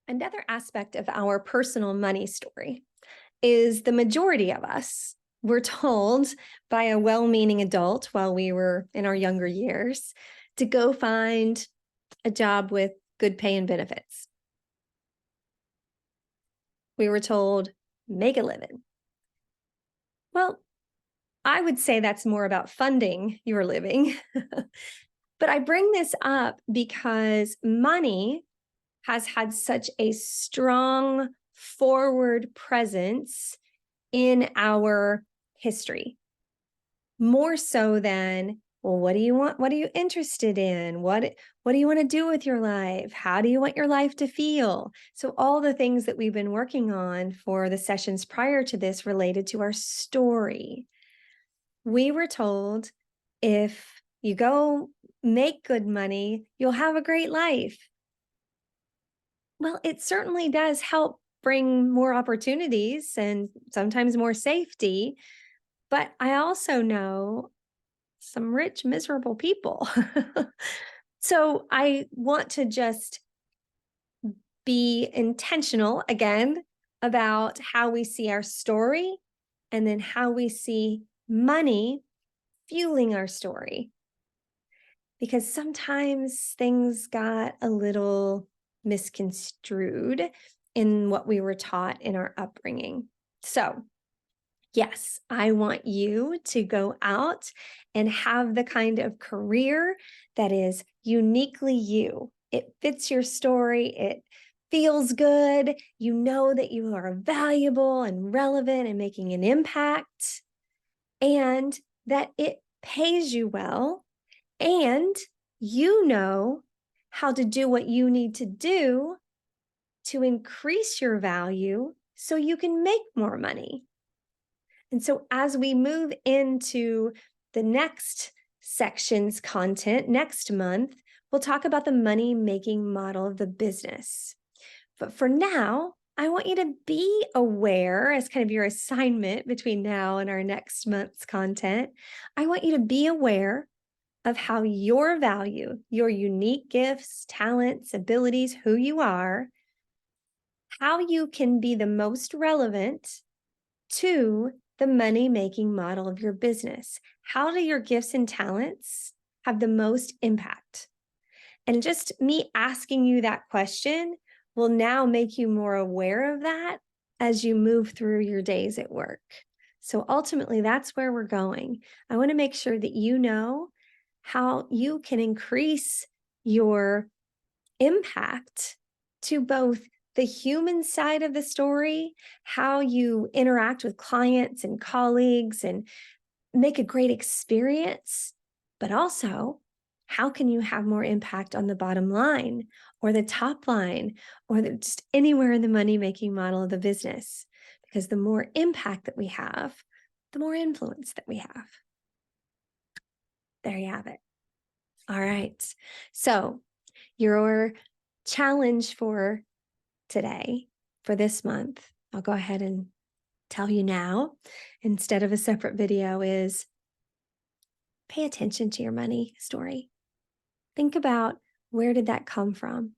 Another aspect of our personal money story is the majority of us were told by a well-meaning adult while we were in our younger years to go find a job with good pay and benefits. We were told, make a living. Well, I would say that's more about funding your living. But I bring this up because money has had such a strong forward presence in our history, more so than, well, what do you want? What are you interested in? What do you want to do with your life? How do you want your life to feel? So all the things that we've been working on for the sessions prior to this related to our story. We were told if you go make good money, you'll have a great life. Well, it certainly does help bring more opportunities and sometimes more safety. But I also know some rich, miserable people. So I want to just be intentional again about how we see our story and then how we see money fueling our story. Because sometimes things got a little misconstrued in what we were taught in our upbringing. So, yes, I want you to go out and have the kind of career that is uniquely you. It fits your story. It feels good. You know that you are valuable and relevant and making an impact, and that it pays you well, and you know how to do what you need to do to increase your value so you can make more money. And so as we move into the next section's content next month, we'll talk about the money-making model of the business. But for now, I want you to be aware, as kind of your assignment between now and our next month's content. I want you to be aware of how your value, your unique gifts, talents, abilities, who you are, how you can be the most relevant to the money-making model of your business. How do your gifts and talents have the most impact? And just me asking you that question will now make you more aware of that as you move through your days at work. So ultimately, that's where we're going. I want to make sure that you know how you can increase your impact to both the human side of the story, how you interact with clients and colleagues and make a great experience, but also how can you have more impact on the bottom line or the top line or just anywhere in the money-making model of the business? Because the more impact that we have, the more influence that we have. There you have it. All right. So your challenge for today, for this month, I'll go ahead and tell you now, instead of a separate video, is pay attention to your money story. Think about, where did that come from?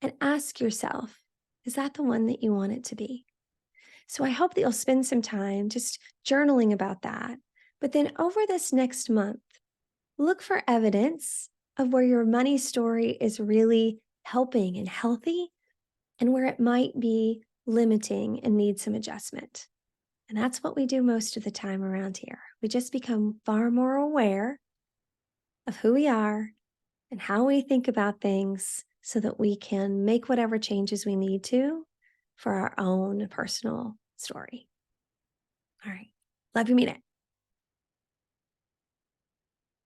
And ask yourself, is that the one that you want it to be? So I hope that you'll spend some time just journaling about that. But then over this next month, look for evidence of where your money story is really helping and healthy, and where it might be limiting and need some adjustment. And that's what we do most of the time around here. We just become far more aware of who we are and how we think about things so that we can make whatever changes we need to for our own personal story. All right. Love you, mean it.